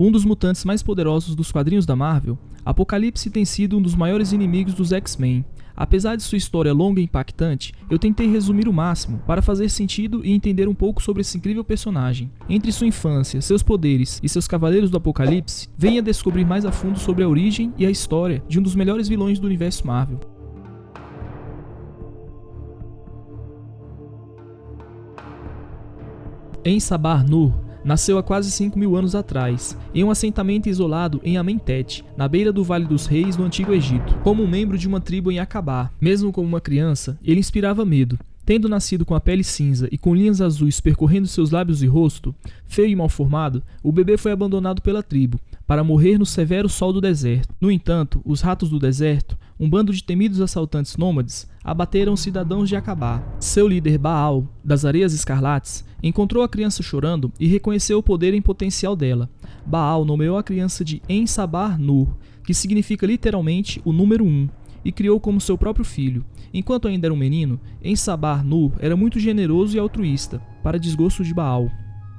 Um dos mutantes mais poderosos dos quadrinhos da Marvel, Apocalipse tem sido um dos maiores inimigos dos X-Men. Apesar de sua história longa e impactante, eu tentei resumir o máximo para fazer sentido e entender um pouco sobre esse incrível personagem. Entre sua infância, seus poderes e seus Cavaleiros do Apocalipse, venha descobrir mais a fundo sobre a origem e a história de um dos melhores vilões do universo Marvel. En-Sabah Nur nasceu há quase 5.000 anos atrás, em um assentamento isolado em Amentet, na beira do Vale dos Reis no Antigo Egito, como um membro de uma tribo em Aqaba. Mesmo como uma criança, ele inspirava medo. Tendo nascido com a pele cinza e com linhas azuis percorrendo seus lábios e rosto, feio e mal formado, o bebê foi abandonado pela tribo, para morrer no severo sol do deserto. No entanto, os ratos do deserto, um bando de temidos assaltantes nômades, abateram os cidadãos de Aqaba. Seu líder Baal, das Areias Escarlates, encontrou a criança chorando e reconheceu o poder em potencial dela. Baal nomeou a criança de En-Sabah Nur, que significa literalmente o número 1, e criou como seu próprio filho. Enquanto ainda era um menino, En-Sabah Nur era muito generoso e altruísta, para desgosto de Baal.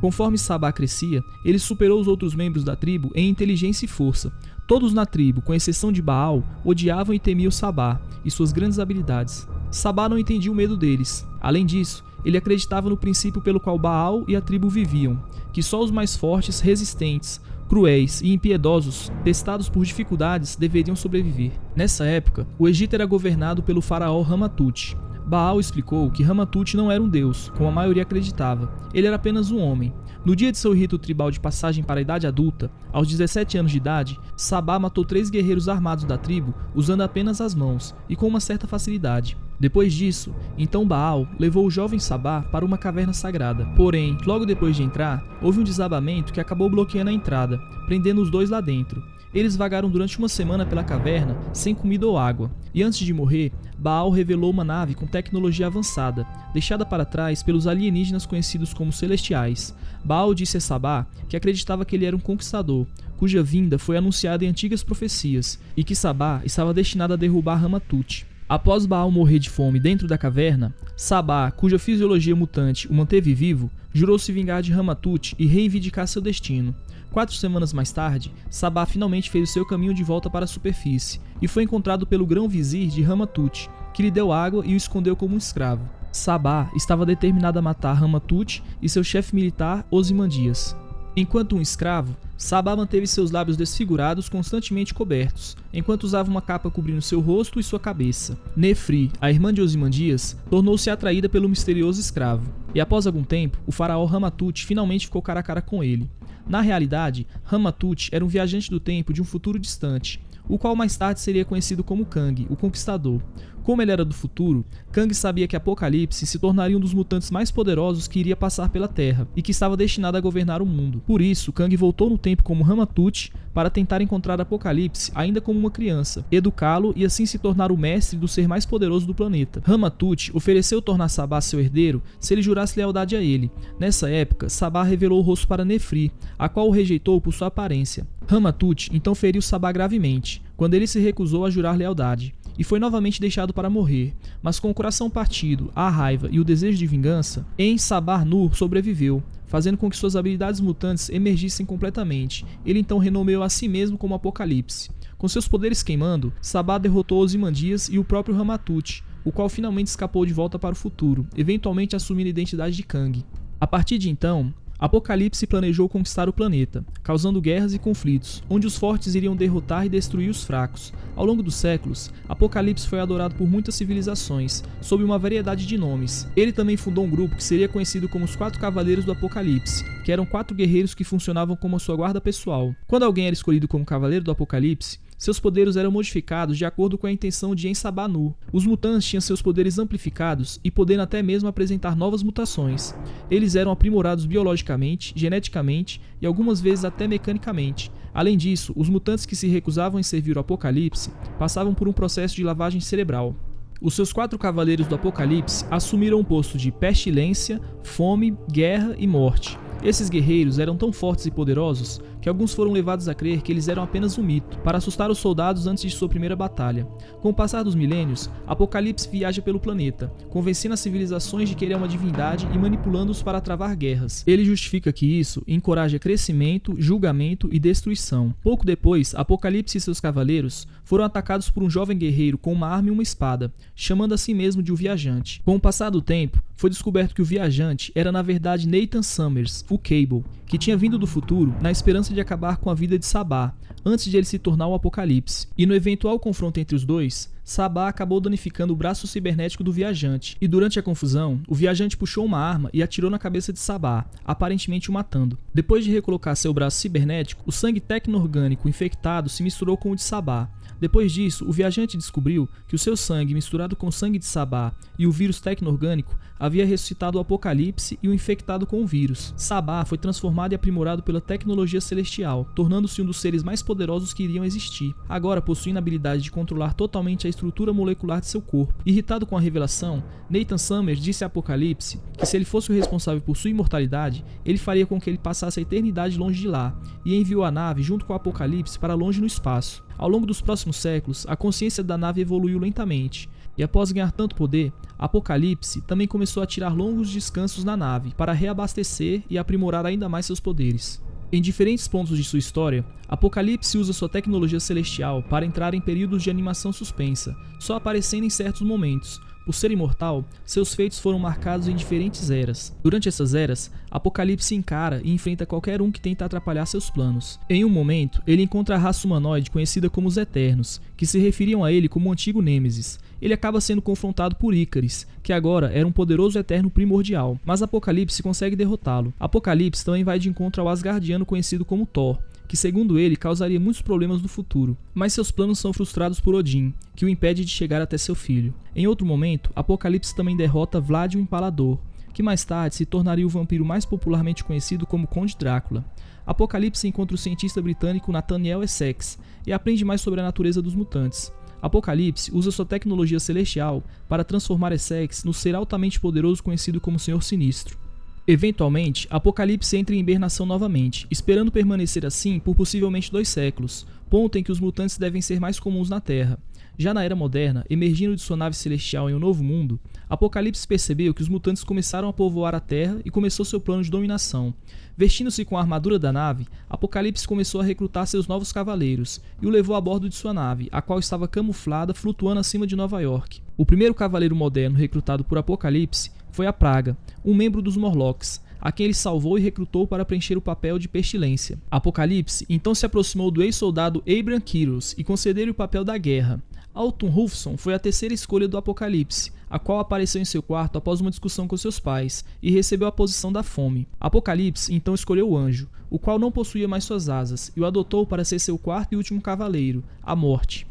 Conforme Sabah crescia, ele superou os outros membros da tribo em inteligência e força. Todos na tribo, com exceção de Baal, odiavam e temiam Sabah e suas grandes habilidades. Sabah não entendia o medo deles. Além disso, ele acreditava no princípio pelo qual Baal e a tribo viviam, que só os mais fortes, resistentes, cruéis e impiedosos, testados por dificuldades, deveriam sobreviver. Nessa época, o Egito era governado pelo faraó Ramatut. Baal explicou que Ramatut não era um deus, como a maioria acreditava. Ele era apenas um homem. No dia de seu rito tribal de passagem para a idade adulta, aos 17 anos de idade, Sabah matou 3 guerreiros armados da tribo, usando apenas as mãos, e com uma certa facilidade. Depois disso, então Baal levou o jovem Sabah para uma caverna sagrada. Porém, logo depois de entrar, houve um desabamento que acabou bloqueando a entrada, prendendo os dois lá dentro. Eles vagaram durante uma semana pela caverna, sem comida ou água, e antes de morrer, Baal revelou uma nave com tecnologia avançada, deixada para trás pelos alienígenas conhecidos como Celestiais. Baal disse a Sabah que acreditava que ele era um conquistador, cuja vinda foi anunciada em antigas profecias, e que Sabah estava destinado a derrubar Ramatut. Após Baal morrer de fome dentro da caverna, Sabah, cuja fisiologia mutante o manteve vivo, jurou se vingar de Ramatut e reivindicar seu destino. 4 semanas mais tarde, Sabah finalmente fez o seu caminho de volta para a superfície e foi encontrado pelo grão-vizir de Ramatut, que lhe deu água e o escondeu como um escravo. Sabah estava determinado a matar Ramatut e seu chefe militar, Ozymandias. Enquanto um escravo, Sabah manteve seus lábios desfigurados constantemente cobertos, enquanto usava uma capa cobrindo seu rosto e sua cabeça. Nefri, a irmã de Ozymandias, tornou-se atraída pelo misterioso escravo, e após algum tempo, o faraó Ramatut finalmente ficou cara a cara com ele. Na realidade, Ramatut era um viajante do tempo de um futuro distante, o qual mais tarde seria conhecido como Kang, o Conquistador. Como ele era do futuro, Kang sabia que Apocalipse se tornaria um dos mutantes mais poderosos que iria passar pela Terra e que estava destinado a governar o mundo. Por isso, Kang voltou no tempo como Ramatut para tentar encontrar Apocalipse ainda como uma criança, educá-lo e assim se tornar o mestre do ser mais poderoso do planeta. Ramatut ofereceu tornar Sabah seu herdeiro se ele jurasse lealdade a ele. Nessa época, Sabah revelou o rosto para Nefri, a qual o rejeitou por sua aparência. Ramatut então feriu Sabah gravemente, quando ele se recusou a jurar lealdade, e foi novamente deixado para morrer, mas com o coração partido, a raiva e o desejo de vingança, En-Sabah Nur sobreviveu, fazendo com que suas habilidades mutantes emergissem completamente. Ele então renomeou a si mesmo como Apocalipse. Com seus poderes queimando, Sabah derrotou Ozymandias e o próprio Ramatut, o qual finalmente escapou de volta para o futuro, eventualmente assumindo a identidade de Kang. A partir de então, Apocalipse planejou conquistar o planeta, causando guerras e conflitos, onde os fortes iriam derrotar e destruir os fracos. Ao longo dos séculos, Apocalipse foi adorado por muitas civilizações, sob uma variedade de nomes. Ele também fundou um grupo que seria conhecido como os 4 Cavaleiros do Apocalipse, que eram 4 guerreiros que funcionavam como a sua guarda pessoal. Quando alguém era escolhido como Cavaleiro do Apocalipse, seus poderes eram modificados de acordo com a intenção de En-Sabah Nur. Os mutantes tinham seus poderes amplificados e podendo até mesmo apresentar novas mutações. Eles eram aprimorados biologicamente, geneticamente e algumas vezes até mecanicamente. Além disso, os mutantes que se recusavam em servir o Apocalipse passavam por um processo de lavagem cerebral. Os seus 4 Cavaleiros do Apocalipse assumiram o posto de pestilência, fome, guerra e morte. Esses guerreiros eram tão fortes e poderosos que alguns foram levados a crer que eles eram apenas um mito, para assustar os soldados antes de sua primeira batalha. Com o passar dos milênios, Apocalipse viaja pelo planeta, convencendo as civilizações de que ele é uma divindade e manipulando-os para travar guerras. Ele justifica que isso encoraja crescimento, julgamento e destruição. Pouco depois, Apocalipse e seus cavaleiros foram atacados por um jovem guerreiro com uma arma e uma espada, chamando a si mesmo de o Viajante. Com o passar do tempo, foi descoberto que o Viajante era na verdade Nathan Summers, o Cable, que tinha vindo do futuro na esperança de acabar com a vida de Sabá, antes de ele se tornar o Apocalipse. E no eventual confronto entre os dois, Sabá acabou danificando o braço cibernético do Viajante, e durante a confusão, o Viajante puxou uma arma e atirou na cabeça de Sabá, aparentemente o matando. Depois de recolocar seu braço cibernético, o sangue tecno-orgânico infectado se misturou com o de Sabá. Depois disso, o Viajante descobriu que o seu sangue misturado com o sangue de Sabá e o vírus tecno-orgânico havia ressuscitado o Apocalipse e o infectado com o vírus. Sabá foi transformado e aprimorado pela tecnologia celestial, tornando-se um dos seres mais poderosos que iriam existir, agora possuindo a habilidade de controlar totalmente a estrutura molecular de seu corpo. Irritado com a revelação, Nathan Summers disse a Apocalipse que se ele fosse o responsável por sua imortalidade, ele faria com que ele passasse a eternidade longe de lá, e enviou a nave junto com o Apocalipse para longe no espaço. Ao longo dos próximos séculos, a consciência da nave evoluiu lentamente, e após ganhar tanto poder, Apocalipse também começou a tirar longos descansos na nave para reabastecer e aprimorar ainda mais seus poderes. Em diferentes pontos de sua história, Apocalipse usa sua tecnologia celestial para entrar em períodos de animação suspensa, só aparecendo em certos momentos. Por ser imortal, seus feitos foram marcados em diferentes eras. Durante essas eras, Apocalipse encara e enfrenta qualquer um que tenta atrapalhar seus planos. Em um momento, ele encontra a raça humanoide conhecida como os Eternos, que se referiam a ele como o antigo Nêmesis. Ele acaba sendo confrontado por Ícaris, que agora era um poderoso Eterno primordial, mas Apocalipse consegue derrotá-lo. Apocalipse também vai de encontro ao Asgardiano conhecido como Thor, que segundo ele causaria muitos problemas no futuro, mas seus planos são frustrados por Odin, que o impede de chegar até seu filho. Em outro momento, Apocalipse também derrota Vlad o Empalador, que mais tarde se tornaria o vampiro mais popularmente conhecido como Conde Drácula. Apocalipse encontra o cientista britânico Nathaniel Essex e aprende mais sobre a natureza dos mutantes. Apocalipse usa sua tecnologia celestial para transformar Essex no ser altamente poderoso conhecido como Senhor Sinistro. Eventualmente, Apocalipse entra em hibernação novamente, esperando permanecer assim por possivelmente 2 séculos, ponto em que os mutantes devem ser mais comuns na Terra. Já na Era Moderna, emergindo de sua nave celestial em um novo mundo, Apocalipse percebeu que os mutantes começaram a povoar a Terra e começou seu plano de dominação. Vestindo-se com a armadura da nave, Apocalipse começou a recrutar seus novos cavaleiros e o levou a bordo de sua nave, a qual estava camuflada flutuando acima de Nova York. O primeiro cavaleiro moderno recrutado por Apocalipse foi a Praga, um membro dos Morlocks, a quem ele salvou e recrutou para preencher o papel de Pestilência. Apocalipse então se aproximou do ex-soldado Abraham Kiros e concedeu-lhe o papel da guerra. Alton Hufson foi a terceira escolha do Apocalipse, a qual apareceu em seu quarto após uma discussão com seus pais, e recebeu a posição da fome. Apocalipse então escolheu o Anjo, o qual não possuía mais suas asas, e o adotou para ser seu quarto e último cavaleiro, a Morte.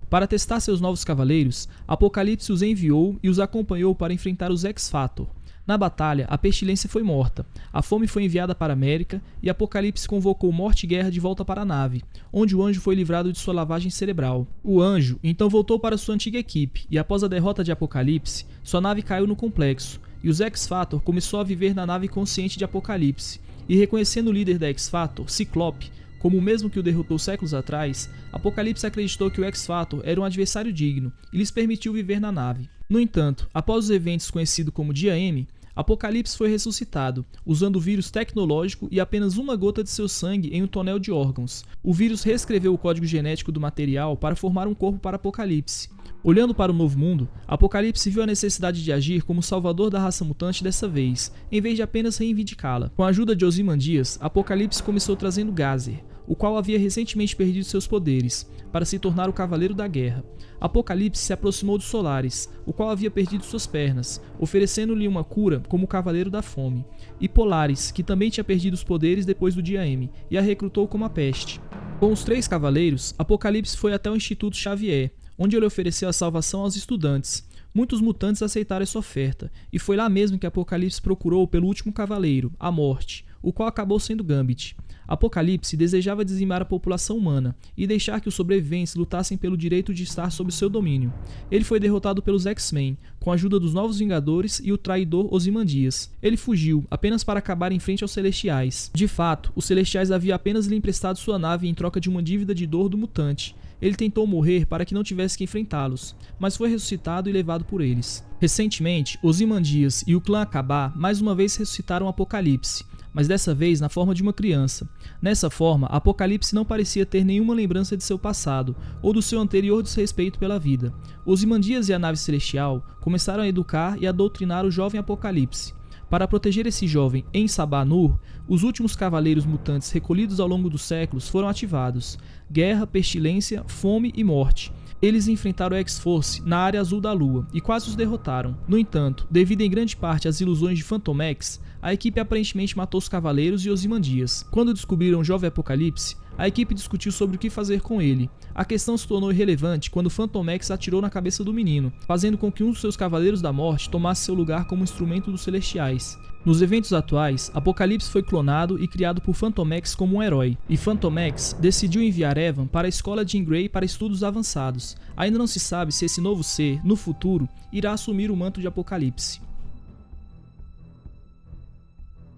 Para testar seus novos cavaleiros, Apocalipse os enviou e os acompanhou para enfrentar os X-Factor. Na batalha, a Pestilência foi morta, a Fome foi enviada para a América e Apocalipse convocou Morte e Guerra de volta para a nave, onde o Anjo foi livrado de sua lavagem cerebral. O Anjo então voltou para sua antiga equipe e após a derrota de Apocalipse, sua nave caiu no complexo e os X-Factor começou a viver na nave consciente de Apocalipse. E reconhecendo o líder da X-Factor, Ciclope, como o mesmo que o derrotou séculos atrás, Apocalipse acreditou que o X-Factor era um adversário digno e lhes permitiu viver na nave. No entanto, após os eventos conhecidos como Dia M, Apocalipse foi ressuscitado, usando o vírus tecnológico e apenas uma gota de seu sangue em um tonel de órgãos. O vírus reescreveu o código genético do material para formar um corpo para Apocalipse. Olhando para o novo mundo, Apocalipse viu a necessidade de agir como salvador da raça mutante dessa vez, em vez de apenas reivindicá-la. Com a ajuda de Ozymandias, Apocalipse começou trazendo Gazer, o qual havia recentemente perdido seus poderes, para se tornar o Cavaleiro da Guerra. Apocalipse se aproximou dos Solaris, o qual havia perdido suas pernas, oferecendo-lhe uma cura como o Cavaleiro da Fome, e Polaris, que também tinha perdido os poderes depois do Dia M, e a recrutou como a Peste. Com os 3 cavaleiros, Apocalipse foi até o Instituto Xavier, onde ele ofereceu a salvação aos estudantes. Muitos mutantes aceitaram essa oferta, e foi lá mesmo que Apocalipse procurou pelo último cavaleiro, a Morte, o qual acabou sendo Gambit. Apocalipse desejava dizimar a população humana e deixar que os sobreviventes lutassem pelo direito de estar sob seu domínio. Ele foi derrotado pelos X-Men, com a ajuda dos Novos Vingadores e o traidor Ozymandias. Ele fugiu, apenas para acabar em frente aos Celestiais. De fato, os Celestiais haviam apenas lhe emprestado sua nave em troca de uma dívida de dor do mutante. Ele tentou morrer para que não tivesse que enfrentá-los, mas foi ressuscitado e levado por eles. Recentemente, Ozymandias e o clã Akaba mais uma vez ressuscitaram Apocalipse, mas dessa vez na forma de uma criança. Nessa forma, Apocalipse não parecia ter nenhuma lembrança de seu passado ou do seu anterior desrespeito pela vida. Ozymandias e a nave celestial começaram a educar e a doutrinar o jovem Apocalipse. Para proteger esse jovem em Sabah-Nur, os últimos cavaleiros mutantes recolhidos ao longo dos séculos foram ativados: guerra, pestilência, fome e morte. Eles enfrentaram a X-Force na área azul da Lua e quase os derrotaram. No entanto, devido em grande parte às ilusões de Fantomex, a equipe aparentemente matou os cavaleiros e Ozymandias. Quando descobriram o jovem Apocalipse, a equipe discutiu sobre o que fazer com ele. A questão se tornou irrelevante quando Fantomex atirou na cabeça do menino, fazendo com que um dos seus Cavaleiros da Morte tomasse seu lugar como instrumento dos Celestiais. Nos eventos atuais, Apocalipse foi clonado e criado por Fantomex como um herói, e Fantomex decidiu enviar Evan para a escola Jean Grey para estudos avançados. Ainda não se sabe se esse novo ser, no futuro, irá assumir o manto de Apocalipse.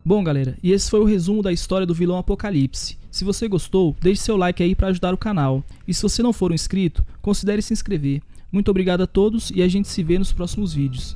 Bom galera, e esse foi o resumo da história do vilão Apocalipse. Se você gostou, deixe seu like aí para ajudar o canal. E se você não for um inscrito, considere se inscrever. Muito obrigado a todos e a gente se vê nos próximos vídeos.